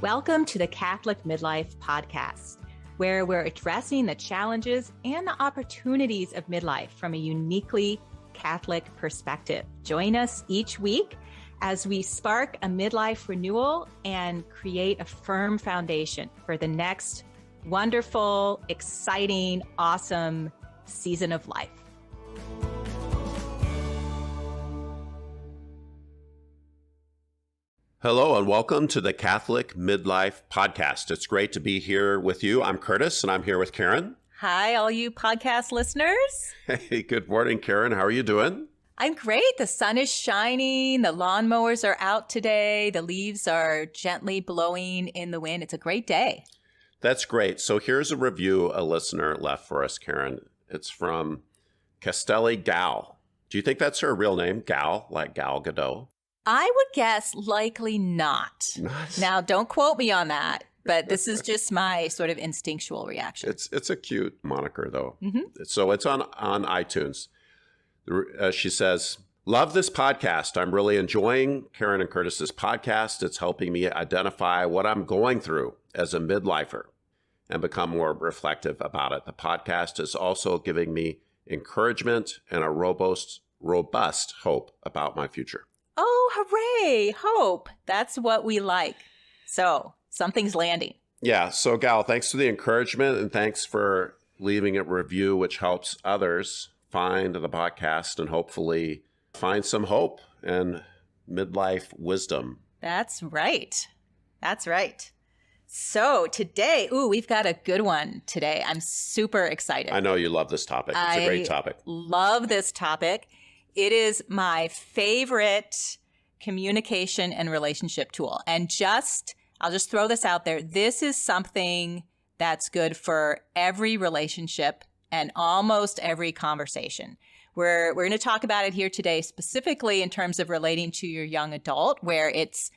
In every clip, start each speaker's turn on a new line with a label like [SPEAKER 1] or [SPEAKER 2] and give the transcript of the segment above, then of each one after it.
[SPEAKER 1] Welcome to the Catholic Midlife Podcast, where we're addressing the challenges and the opportunities of midlife from a uniquely Catholic perspective. Join us each week as we spark a midlife renewal and create a firm foundation for the next wonderful, exciting, awesome season of life.
[SPEAKER 2] Hello and welcome to the Catholic Midlife Podcast. It's great to be here with you. I'm Curtis and I'm here with Karen.
[SPEAKER 1] Hi, all you podcast listeners.
[SPEAKER 2] Hey, good morning, Karen. How are you doing?
[SPEAKER 1] I'm great. The sun is shining. The lawnmowers are out today. The leaves are gently blowing in the wind. It's a great day.
[SPEAKER 2] That's great. So here's a review a listener left for us, Karen. It's from Castelli Gal. Do you think that's her real name? Gal, like Gal Gadot?
[SPEAKER 1] I would guess likely not. Now, don't quote me on that, but this is just my sort of instinctual reaction.
[SPEAKER 2] It's a cute moniker, though. Mm-hmm. So it's on iTunes. She says, "Love this podcast. I'm really enjoying Karen and Curtis's podcast. It's helping me identify what I'm going through as a midlifer and become more reflective about it. The podcast is also giving me encouragement and a robust hope about my future."
[SPEAKER 1] Oh, hooray. Hope. That's what we like. So something's landing.
[SPEAKER 2] Yeah. So Gal, thanks for the encouragement and thanks for leaving a review, which helps others find the podcast and hopefully find some hope and midlife wisdom.
[SPEAKER 1] That's right. That's right. So today, we've got a good one today. I'm super excited.
[SPEAKER 2] I know you love this topic. It's a great topic.
[SPEAKER 1] Love this topic. It is my favorite communication and relationship tool. And I'll just throw this out there. This is something that's good for every relationship and almost every conversation. We're going to talk about it here today, specifically in terms of relating to your young adult, where it's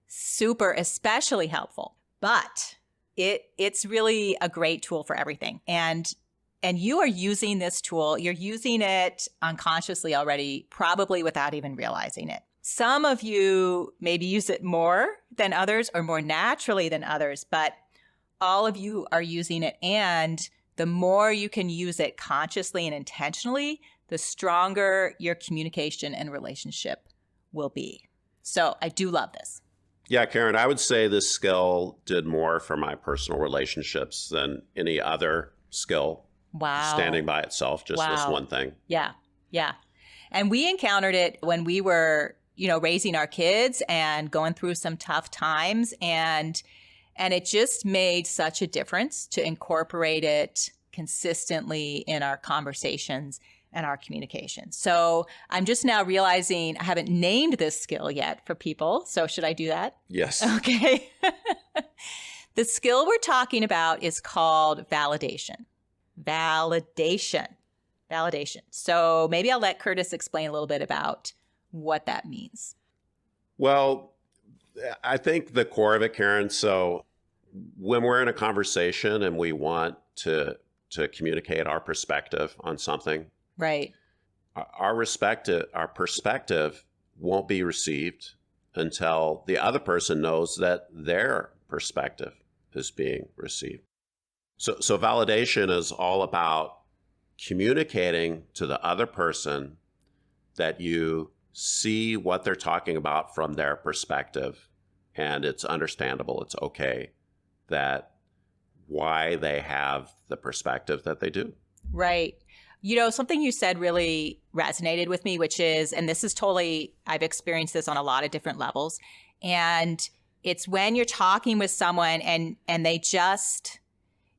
[SPEAKER 1] super especially helpful. But it's really a great tool for everything. And you are using this tool, you're using it unconsciously already, probably without even realizing it. Some of you maybe use it more than others or more naturally than others, but all of you are using it. And the more you can use it consciously and intentionally, the stronger your communication and relationship will be. So I do love this.
[SPEAKER 2] Yeah, Karen, I would say this skill did more for my personal relationships than any other skill.
[SPEAKER 1] Wow.
[SPEAKER 2] Standing by itself, just this one thing.
[SPEAKER 1] Yeah. Yeah. And we encountered it when we were, raising our kids and going through some tough times. And it just made such a difference to incorporate it consistently in our conversations and our communication. So I'm just now realizing I haven't named this skill yet for people. So should I do that?
[SPEAKER 2] Yes.
[SPEAKER 1] Okay. The skill we're talking about is called validation. Validation. So maybe I'll let Curtis explain a little bit about what that means.
[SPEAKER 2] Well, I think the core of it, Karen, so when we're in a conversation and we want to communicate our perspective on something,
[SPEAKER 1] right?
[SPEAKER 2] Our perspective won't be received until the other person knows that their perspective is being received. So validation is all about communicating to the other person that you see what they're talking about from their perspective, and it's understandable, it's okay, that why they have the perspective that they do.
[SPEAKER 1] Right. Something you said really resonated with me, which is, and this is totally, I've experienced this on a lot of different levels, and it's when you're talking with someone and they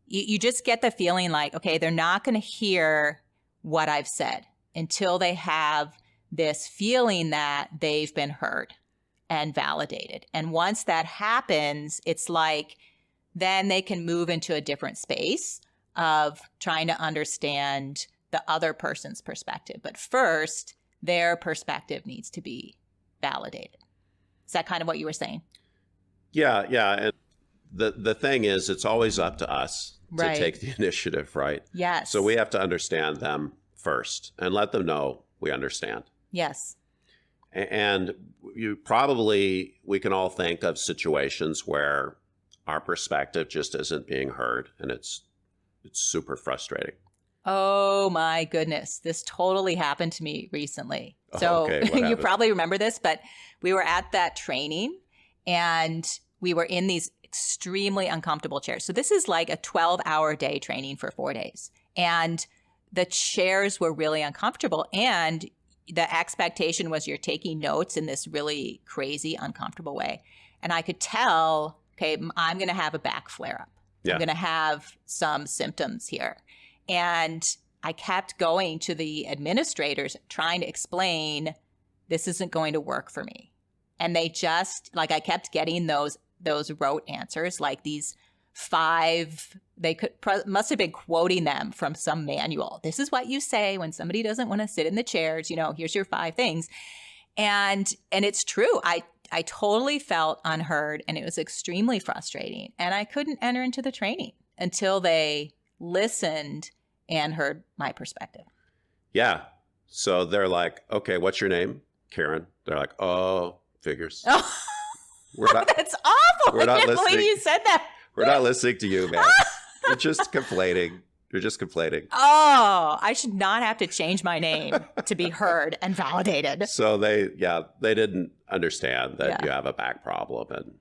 [SPEAKER 1] you just get the feeling like, okay, they're not going to hear what I've said until they have this feeling that they've been heard and validated. And once that happens, it's like then they can move into a different space of trying to understand the other person's perspective. But first, their perspective needs to be validated. Is that kind of what you were saying?
[SPEAKER 2] Yeah. And the thing is, it's always up to us to take the initiative, right?
[SPEAKER 1] Yes.
[SPEAKER 2] So we have to understand them first and let them know we understand.
[SPEAKER 1] Yes.
[SPEAKER 2] And we can all think of situations where our perspective just isn't being heard, and it's super frustrating.
[SPEAKER 1] Oh my goodness. This totally happened to me recently.
[SPEAKER 2] Oh,
[SPEAKER 1] So
[SPEAKER 2] okay. What
[SPEAKER 1] you
[SPEAKER 2] happened?
[SPEAKER 1] probably remember this, but we were at that training and we were in these extremely uncomfortable chairs. So this is like a 12-hour day training for 4 days. And the chairs were really uncomfortable. And the expectation was you're taking notes in this really crazy, uncomfortable way. And I could tell, okay, I'm going to have a back flare up.
[SPEAKER 2] Yeah.
[SPEAKER 1] I'm going to have some symptoms here. And I kept going to the administrators trying to explain this isn't going to work for me. And they just, like, I kept getting those rote answers, like these 5, they must have been quoting them from some manual. This is what you say when somebody doesn't want to sit in the chairs, here's your 5 things. And it's true. I totally felt unheard, and it was extremely frustrating. And I couldn't enter into the training until they listened and heard my perspective.
[SPEAKER 2] Yeah. So they're like, okay, what's your name? Karen. They're like, oh, figures.
[SPEAKER 1] Oh,
[SPEAKER 2] We're not,
[SPEAKER 1] that's awful.
[SPEAKER 2] we're
[SPEAKER 1] I
[SPEAKER 2] not
[SPEAKER 1] can't believe
[SPEAKER 2] listening.
[SPEAKER 1] you said that.
[SPEAKER 2] we're not listening to you, man. You're just complaining. You're just complaining.
[SPEAKER 1] Oh, I should not have to change my name to be heard and validated.
[SPEAKER 2] So they didn't understand that
[SPEAKER 1] Yeah.
[SPEAKER 2] you have a back problem. And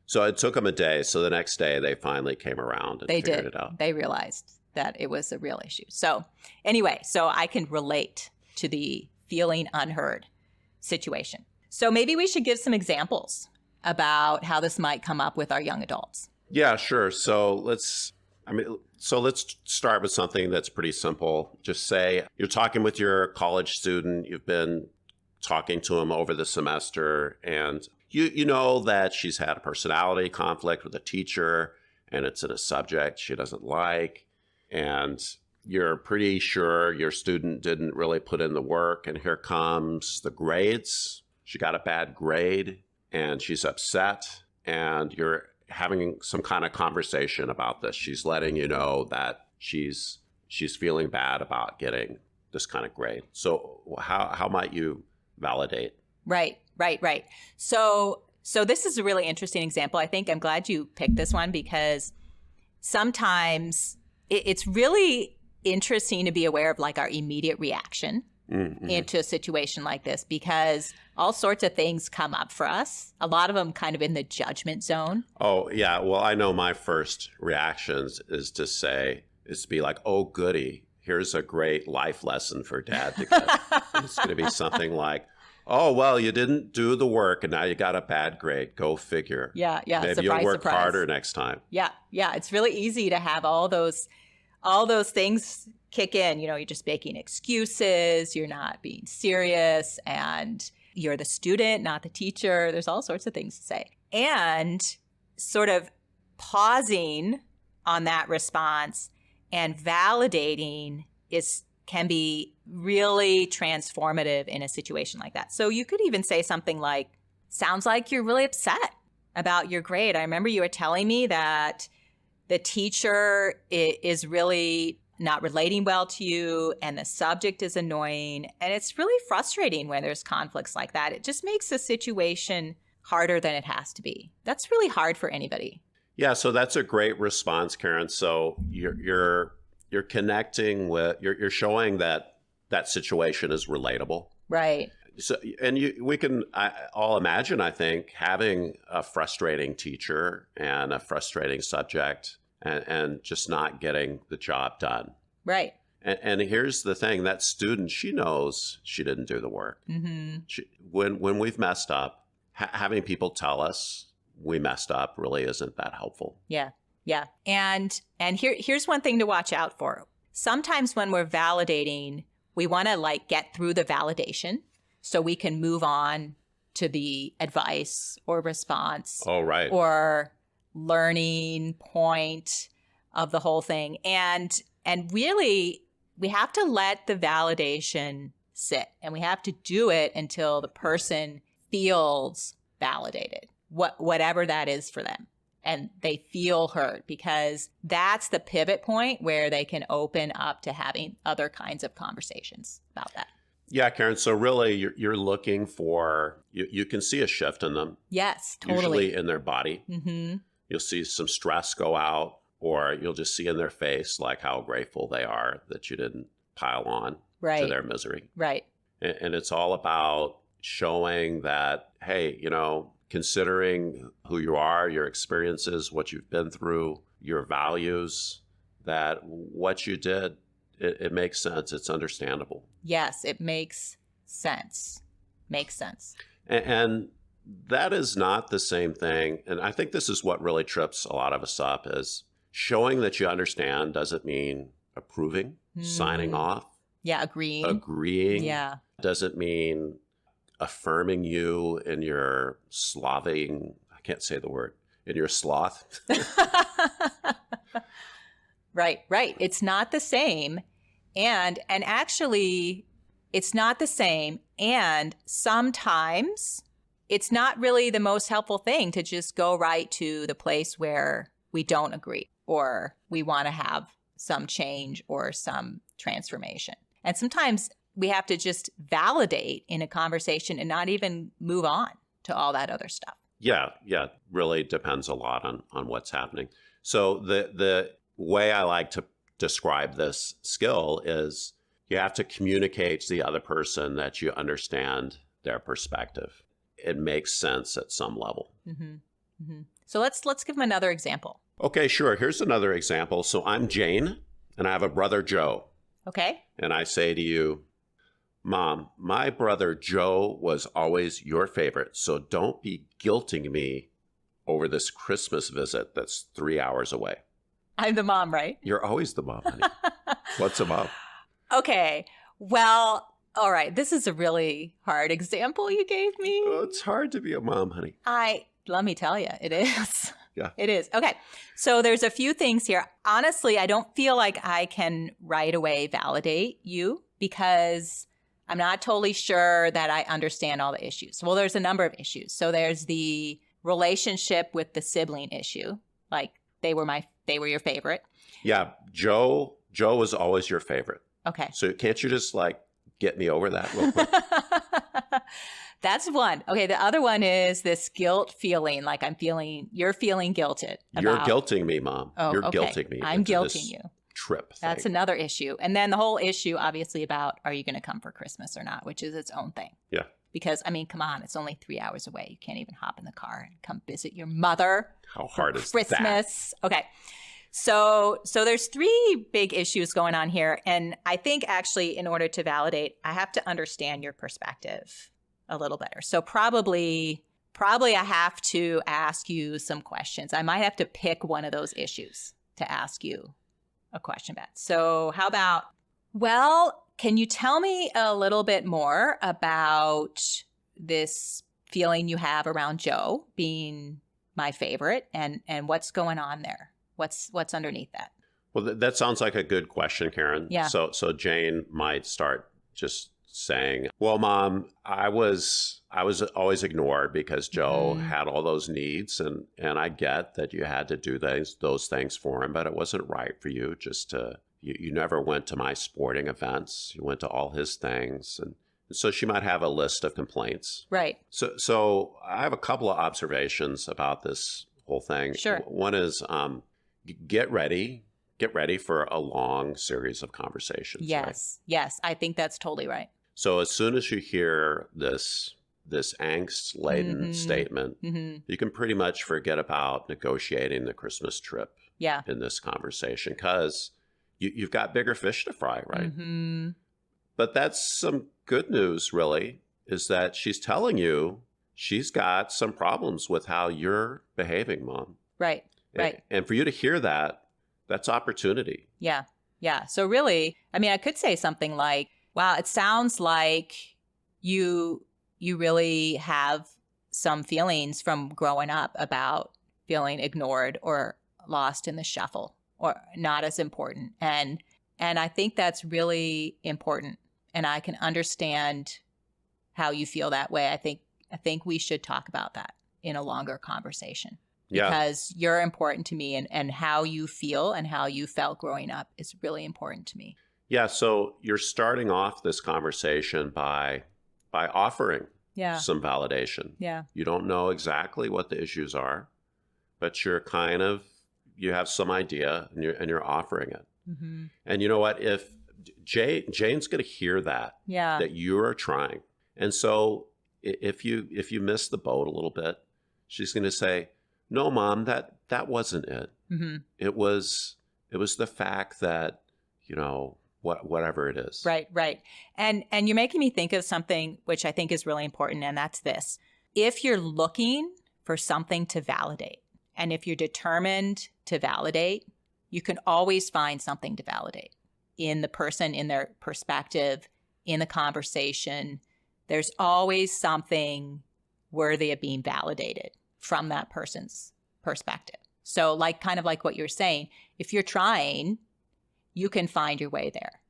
[SPEAKER 2] so it took them a day. So the next day they finally came around and
[SPEAKER 1] They
[SPEAKER 2] figured
[SPEAKER 1] did.
[SPEAKER 2] it out.
[SPEAKER 1] They realized that it was a real issue. So anyway, so I can relate to the feeling unheard situation. So maybe we should give some examples about how this might come up with our young adults.
[SPEAKER 2] Yeah, sure. So let's start with something that's pretty simple. Just say you're talking with your college student. You've been talking to him over the semester, and you know that she's had a personality conflict with a teacher, and it's in a subject she doesn't like, and you're pretty sure your student didn't really put in the work, and here comes the grades. She got a bad grade, and she's upset, and you're having some kind of conversation about this. She's letting you know that she's feeling bad about getting this kind of grade. So how might you validate?
[SPEAKER 1] Right. So this is a really interesting example. I think I'm glad you picked this one because sometimes it's really interesting to be aware of like our immediate reaction into a situation like this because all sorts of things come up for us. A lot of them kind of in the judgment zone.
[SPEAKER 2] Oh, yeah. Well, I know my first reactions is to be like, oh, goody. Here's a great life lesson for Dad to get. It's going to be something like, oh, well, you didn't do the work and now you got a bad grade. Go figure.
[SPEAKER 1] Yeah.
[SPEAKER 2] Maybe
[SPEAKER 1] Surprise,
[SPEAKER 2] you'll work
[SPEAKER 1] surprise.
[SPEAKER 2] harder next time.
[SPEAKER 1] Yeah. It's really easy to have all those things kick in. You're just making excuses. You're not being serious, and you're the student, not the teacher. There's all sorts of things to say. And sort of pausing on that response and validating can be really transformative in a situation like that. So you could even say something like, sounds like you're really upset about your grade. I remember you were telling me that the teacher is really not relating well to you and the subject is annoying. And it's really frustrating when there's conflicts like that. It just makes the situation harder than it has to be. That's really hard for anybody.
[SPEAKER 2] Yeah, so that's a great response, Karen. So you're connecting with, you're showing that situation is relatable.
[SPEAKER 1] Right.
[SPEAKER 2] So, and we can all imagine, I think, having a frustrating teacher and a frustrating subject and just not getting the job done.
[SPEAKER 1] Right.
[SPEAKER 2] And here's the thing, that student, she knows she didn't do the work.
[SPEAKER 1] Mm-hmm.
[SPEAKER 2] When we've messed up, having people tell us we messed up really isn't that helpful.
[SPEAKER 1] Yeah. And here's one thing to watch out for. Sometimes when we're validating, we want to like get through the validation so we can move on to the advice or response.
[SPEAKER 2] Oh, right.
[SPEAKER 1] Or learning point of the whole thing. And really, we have to let the validation sit, and we have to do it until the person feels validated, whatever that is for them, and they feel heard, because that's the pivot point where they can open up to having other kinds of conversations about that.
[SPEAKER 2] Yeah, Karen. So really, you're looking for, you can see a shift in them.
[SPEAKER 1] Yes, totally.
[SPEAKER 2] Usually in their body.
[SPEAKER 1] Mm-hmm.
[SPEAKER 2] you'll see some stress go out, or you'll just see in their face like how grateful they are that you didn't pile on to
[SPEAKER 1] Right.
[SPEAKER 2] their misery.
[SPEAKER 1] Right.
[SPEAKER 2] And it's all about showing that, hey, considering who you are, your experiences, what you've been through, your values, that what you did, it makes sense. It's understandable.
[SPEAKER 1] Yes, it makes sense. Makes sense.
[SPEAKER 2] And that is not the same thing. And I think this is what really trips a lot of us up, is showing that you understand doesn't mean approving, signing off,
[SPEAKER 1] Yeah, agreeing.
[SPEAKER 2] agreeing. Doesn't mean affirming you in your slothing, I can't say the word, in your sloth.
[SPEAKER 1] Right. It's not the same. And actually, it's not the same. And sometimes it's not really the most helpful thing to just go right to the place where we don't agree or we want to have some change or some transformation. And sometimes we have to just validate in a conversation and not even move on to all that other stuff.
[SPEAKER 2] Yeah. Really depends a lot on what's happening. So the way I like to describe this skill is you have to communicate to the other person that you understand their perspective. It makes sense at some level.
[SPEAKER 1] So let's give them another example.
[SPEAKER 2] Okay, sure. Here's another example. So I'm Jane, and I have a brother, Joe.
[SPEAKER 1] Okay.
[SPEAKER 2] And I say to you, Mom, my brother Joe was always your favorite, so don't be guilting me over this Christmas visit that's 3 hours away.
[SPEAKER 1] I'm the mom, right?
[SPEAKER 2] You're always the mom, honey. What's a mom?
[SPEAKER 1] Okay. Well, all right. This is a really hard example you gave me.
[SPEAKER 2] Oh, it's hard to be a mom, honey.
[SPEAKER 1] Let me tell you, it is.
[SPEAKER 2] Yeah.
[SPEAKER 1] It is. Okay. So there's a few things here. Honestly, I don't feel like I can right away validate you because I'm not totally sure that I understand all the issues. Well, there's a number of issues. So there's the relationship with the sibling issue. Like they were your favorite.
[SPEAKER 2] Yeah. Joe was always your favorite.
[SPEAKER 1] Okay.
[SPEAKER 2] So can't you just get me over that real quick?
[SPEAKER 1] That's one. Okay. The other one is this guilt feeling, like you're feeling guilted.
[SPEAKER 2] You're guilting me, Mom.
[SPEAKER 1] Oh,
[SPEAKER 2] You're
[SPEAKER 1] okay.
[SPEAKER 2] guilting me.
[SPEAKER 1] I'm guilting you.
[SPEAKER 2] Trip thing.
[SPEAKER 1] That's another issue. And then the whole issue, obviously, about are you going to come for Christmas or not, which is its own thing.
[SPEAKER 2] Yeah.
[SPEAKER 1] Because, come on, it's only 3 hours away. You can't even hop in the car and come visit your mother.
[SPEAKER 2] How hard is
[SPEAKER 1] Christmas. That? Okay. So there's three big issues going on here. And I think actually in order to validate, I have to understand your perspective a little better. So probably I have to ask you some questions. I might have to pick one of those issues to ask you a question about. So how about, can you tell me a little bit more about this feeling you have around Joe being my favorite and what's going on there? What's underneath that?
[SPEAKER 2] Well, that sounds like a good question, Karen.
[SPEAKER 1] Yeah.
[SPEAKER 2] So Jane might start just saying, well, Mom, I was always ignored because Joe had all those needs. And I get that you had to do those things for him, but it wasn't right for you just to, you never went to my sporting events. You went to all his things. And so she might have a list of complaints.
[SPEAKER 1] Right.
[SPEAKER 2] So I have a couple of observations about this whole thing.
[SPEAKER 1] Sure.
[SPEAKER 2] One is, get ready for a long series of conversations.
[SPEAKER 1] Yes. Right? Yes. I think that's totally right.
[SPEAKER 2] So as soon as you hear this angst-laden statement, you can pretty much forget about negotiating the Christmas trip in this conversation because you've got bigger fish to fry, right? But that's some good news, really, is that she's telling you she's got some problems with how you're behaving, Mom.
[SPEAKER 1] Right. Right.
[SPEAKER 2] And for you to hear that, that's opportunity.
[SPEAKER 1] Yeah. Yeah. So really, I could say something like, wow, it sounds like you really have some feelings from growing up about feeling ignored or lost in the shuffle or not as important. And I think that's really important. And I can understand how you feel that way. I think we should talk about that in a longer conversation. Because you're important to me and how you feel and how you felt growing up is really important to me.
[SPEAKER 2] Yeah. So you're starting off this conversation by offering some validation.
[SPEAKER 1] Yeah.
[SPEAKER 2] You don't know exactly what the issues are, but you have some idea and you're offering it.
[SPEAKER 1] Mm-hmm.
[SPEAKER 2] And you know what? If Jane's going to hear that
[SPEAKER 1] Yeah.
[SPEAKER 2] you are trying, and so if you miss the boat a little bit, she's going to say, "No, Mom, that wasn't it.
[SPEAKER 1] Mm-hmm.
[SPEAKER 2] It was the fact that whatever it is."
[SPEAKER 1] Right, right. And you're making me think of something which I think is really important, and that's this. If you're looking for something to validate, and if you're determined to validate, you can always find something to validate in the person, in their perspective, in the conversation. There's always something worthy of being validated from that person's perspective. So kind of like what you're saying, if you're trying, you can find your way there.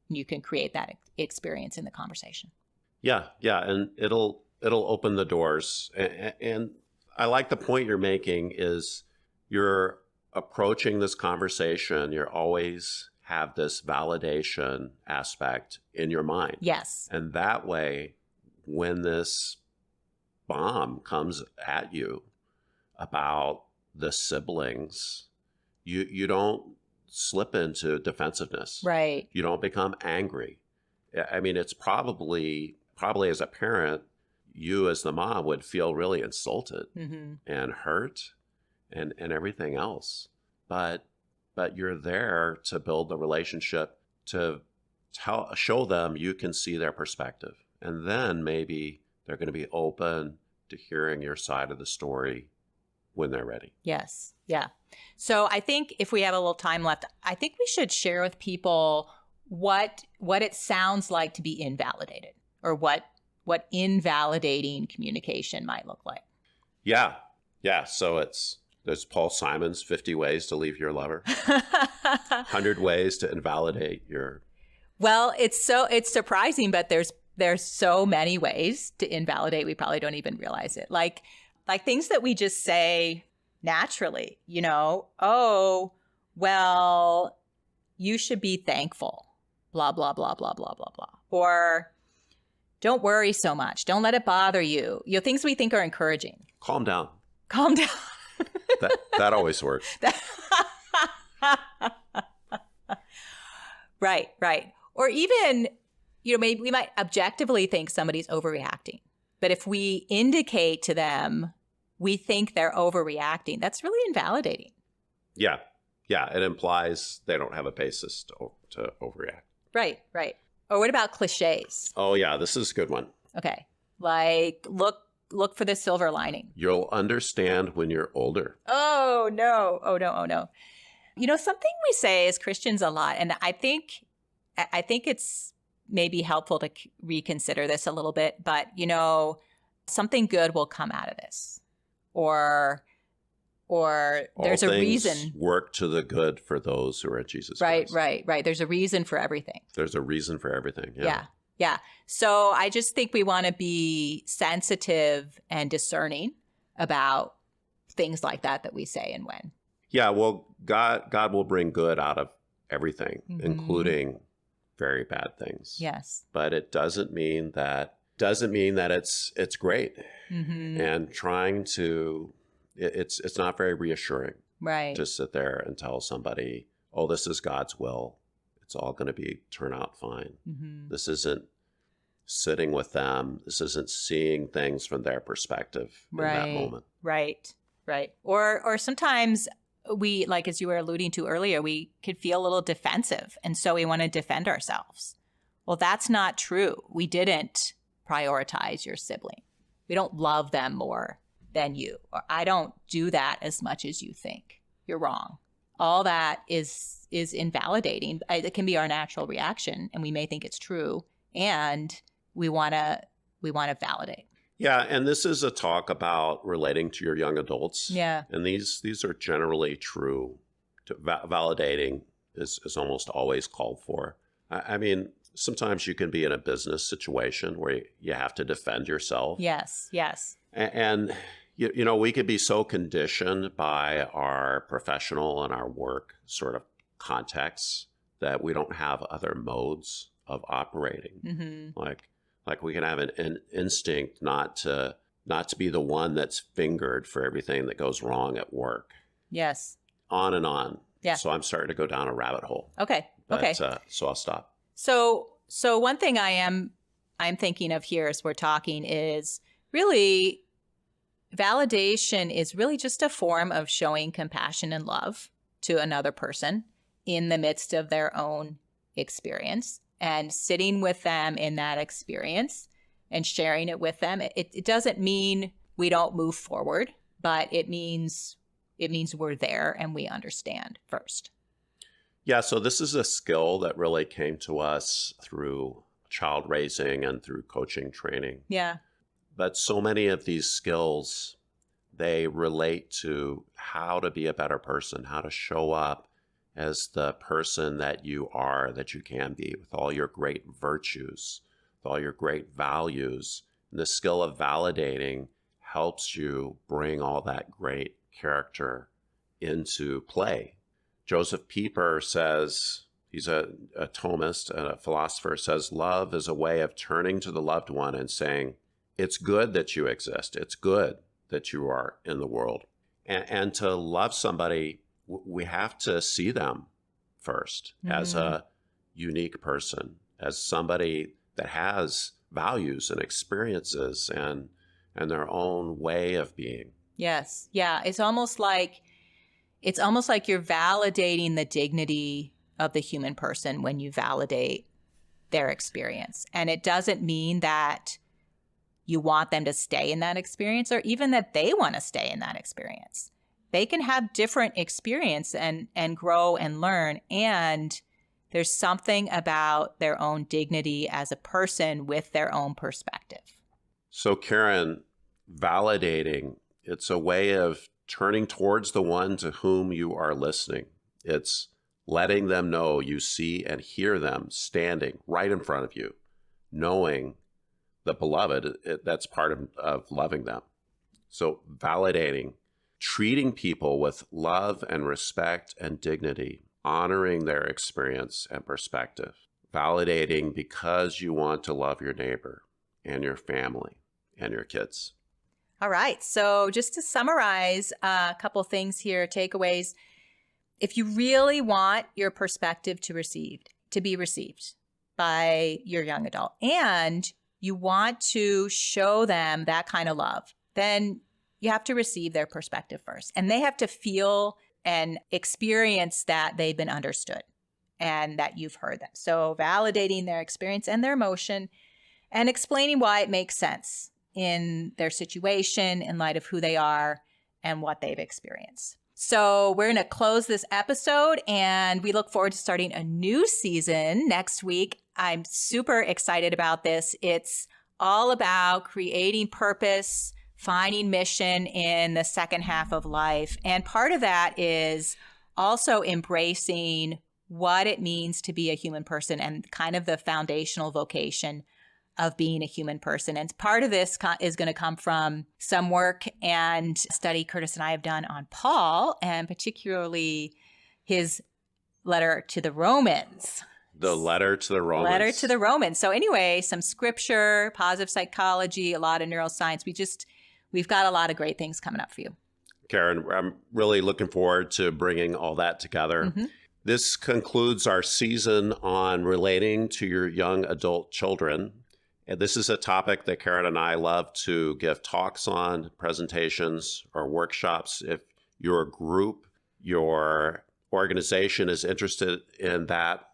[SPEAKER 1] You can create that experience in the conversation.
[SPEAKER 2] Yeah, and it'll open the doors. And I like the point you're making is you're approaching this conversation, you always have this validation aspect in your mind.
[SPEAKER 1] Yes.
[SPEAKER 2] And that way, when this bomb comes at you about the siblings, you don't slip into defensiveness.
[SPEAKER 1] Right.
[SPEAKER 2] You don't become angry. I mean, it's probably as a parent, you as the mom would feel really insulted
[SPEAKER 1] Mm-hmm.
[SPEAKER 2] and hurt and everything else. But you're there to build the relationship, to show them you can see their perspective. And then maybe they're going to be open to hearing your side of the story when they're ready.
[SPEAKER 1] Yes. Yeah. So I think if we have a little time left, I think we should share with people what it sounds like to be invalidated, or what invalidating communication might look like.
[SPEAKER 2] Yeah. So there's Paul Simon's 50 ways to leave your lover, 100 ways to invalidate your.
[SPEAKER 1] Well, it's surprising, but there's so many ways to invalidate. We probably don't even realize it. Like things that we just say naturally, oh, well, you should be thankful, blah, blah, blah, blah, blah, blah, blah. Or don't worry so much. Don't let it bother you. Things we think are encouraging.
[SPEAKER 2] Calm down.
[SPEAKER 1] Calm down.
[SPEAKER 2] That always works.
[SPEAKER 1] Right. Or even, maybe we might objectively think somebody's overreacting. But if we indicate to them we think they're overreacting, that's really invalidating.
[SPEAKER 2] Yeah. It implies they don't have a basis to overreact.
[SPEAKER 1] Right. Or what about cliches?
[SPEAKER 2] Oh, yeah, this is a good one.
[SPEAKER 1] Okay. Like, look for the silver lining.
[SPEAKER 2] You'll understand when you're older.
[SPEAKER 1] Oh, no. Something we say as Christians a lot, and I think it's maybe helpful to reconsider this a little bit, but, something good will come out of this. Or there's
[SPEAKER 2] All
[SPEAKER 1] a
[SPEAKER 2] things
[SPEAKER 1] reason.
[SPEAKER 2] Work to the good for those who are in Jesus
[SPEAKER 1] Right.
[SPEAKER 2] Christ.
[SPEAKER 1] There's a reason for everything.
[SPEAKER 2] There's a reason for everything.
[SPEAKER 1] Yeah. So I just think we want to be sensitive and discerning about things like that we say and when.
[SPEAKER 2] Yeah, well, God will bring good out of everything,
[SPEAKER 1] Mhm.
[SPEAKER 2] including very bad things.
[SPEAKER 1] Yes.
[SPEAKER 2] But it doesn't mean that it's great.
[SPEAKER 1] Mm-hmm.
[SPEAKER 2] And trying to it's not very reassuring
[SPEAKER 1] Right.
[SPEAKER 2] to sit there and tell somebody, "Oh, this is God's will. It's all going to turn out fine."
[SPEAKER 1] Mm-hmm.
[SPEAKER 2] This isn't sitting with them. This isn't seeing things from their perspective in that moment.
[SPEAKER 1] Right. Or sometimes we, like as you were alluding to earlier, we could feel a little defensive, and so we want to defend ourselves. Well, that's not true. We didn't prioritize your sibling. We don't love them more than you, or I don't do that as much as you think. You're wrong. All that is invalidating. It can be our natural reaction, and we may think it's true, and we want to validate.
[SPEAKER 2] Yeah, and this is a talk about relating to your young adults.
[SPEAKER 1] Yeah.
[SPEAKER 2] And these are generally true. Validating is almost always called for. I mean, sometimes you can be in a business situation where you have to defend yourself.
[SPEAKER 1] Yes.
[SPEAKER 2] And we could be so conditioned by our professional and our work sort of contexts that we don't have other modes of operating.
[SPEAKER 1] Mm-hmm.
[SPEAKER 2] Like we can have an instinct not to not to be the one that's fingered for everything that goes wrong at work.
[SPEAKER 1] Yes.
[SPEAKER 2] On and on.
[SPEAKER 1] Yeah.
[SPEAKER 2] So I'm starting to go down a rabbit hole.
[SPEAKER 1] Okay. Okay.
[SPEAKER 2] So I'll stop.
[SPEAKER 1] So one thing I'm thinking of here as we're talking is really validation is really just a form of showing compassion and love to another person in the midst of their own experience and sitting with them in that experience and sharing it with them. It doesn't mean we don't move forward, but it means we're there and we understand first.
[SPEAKER 2] Yeah, so this is a skill that really came to us through child raising and through coaching training.
[SPEAKER 1] Yeah.
[SPEAKER 2] But so many of these skills, they relate to how to be a better person, how to show up as the person that you are, that you can be, with all your great virtues, with all your great values. And the skill of validating helps you bring all that great character into play. Joseph Pieper says, he's a Thomist and a philosopher, says, love is a way of turning to the loved one and saying, it's good that you exist. It's good that you are in the world. And to love somebody, we have to see them first as a unique person, as somebody that has values and experiences and their own way of being.
[SPEAKER 1] Yes. Yeah. It's almost like you're validating the dignity of the human person when you validate their experience. And it doesn't mean that you want them to stay in that experience or even that they want to stay in that experience. They can have different experience and grow and learn. And there's something about their own dignity as a person with their own perspective.
[SPEAKER 2] So Karen, validating, it's a way of turning towards the one to whom you are listening. It's letting them know you see and hear them standing right in front of you, knowing the beloved, that's part of loving them. So validating, treating people with love and respect and dignity, honoring their experience and perspective, validating because you want to love your neighbor and your family and your kids.
[SPEAKER 1] All right. So just to summarize a couple things here, takeaways. If you really want your perspective to be received by your young adult, and you want to show them that kind of love, then you have to receive their perspective first. And they have to feel and experience that they've been understood and that you've heard them. So validating their experience and their emotion and explaining why it makes sense in their situation in light of who they are and what they've experienced. So we're going to close this episode and we look forward to starting a new season next week. I'm super excited about this. It's all about creating purpose, finding mission in the second half of life. And part of that is also embracing what it means to be a human person and kind of the foundational vocation of being a human person. And part of this is going to come from some work and study Curtis and I have done on Paul, and particularly his letter to the Romans.
[SPEAKER 2] The letter to the Romans.
[SPEAKER 1] Letter to the Romans. So anyway, some scripture, positive psychology, a lot of neuroscience. We've got a lot of great things coming up for you.
[SPEAKER 2] Karen, I'm really looking forward to bringing all that together. Mm-hmm. This concludes our season on relating to your young adult children. And this is a topic that Karen and I love to give talks on, presentations, or workshops. If your group, your organization is interested in that,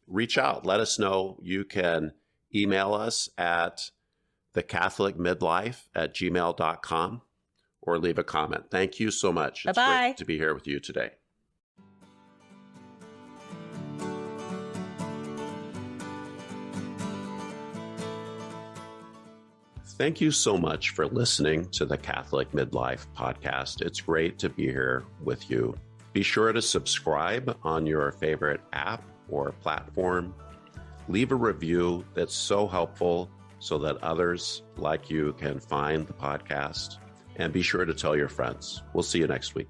[SPEAKER 2] reach out. Let us know. You can email us at thecatholicmidlife@gmail.com or leave a comment. Thank you so much.
[SPEAKER 1] Bye-bye.
[SPEAKER 2] It's great to be here with you today. Thank you so much for listening to the Catholic Midlife Podcast. It's great to be here with you. Be sure to subscribe on your favorite app or platform. Leave a review. That's so helpful so that others like you can find the podcast. And be sure to tell your friends. We'll see you next week.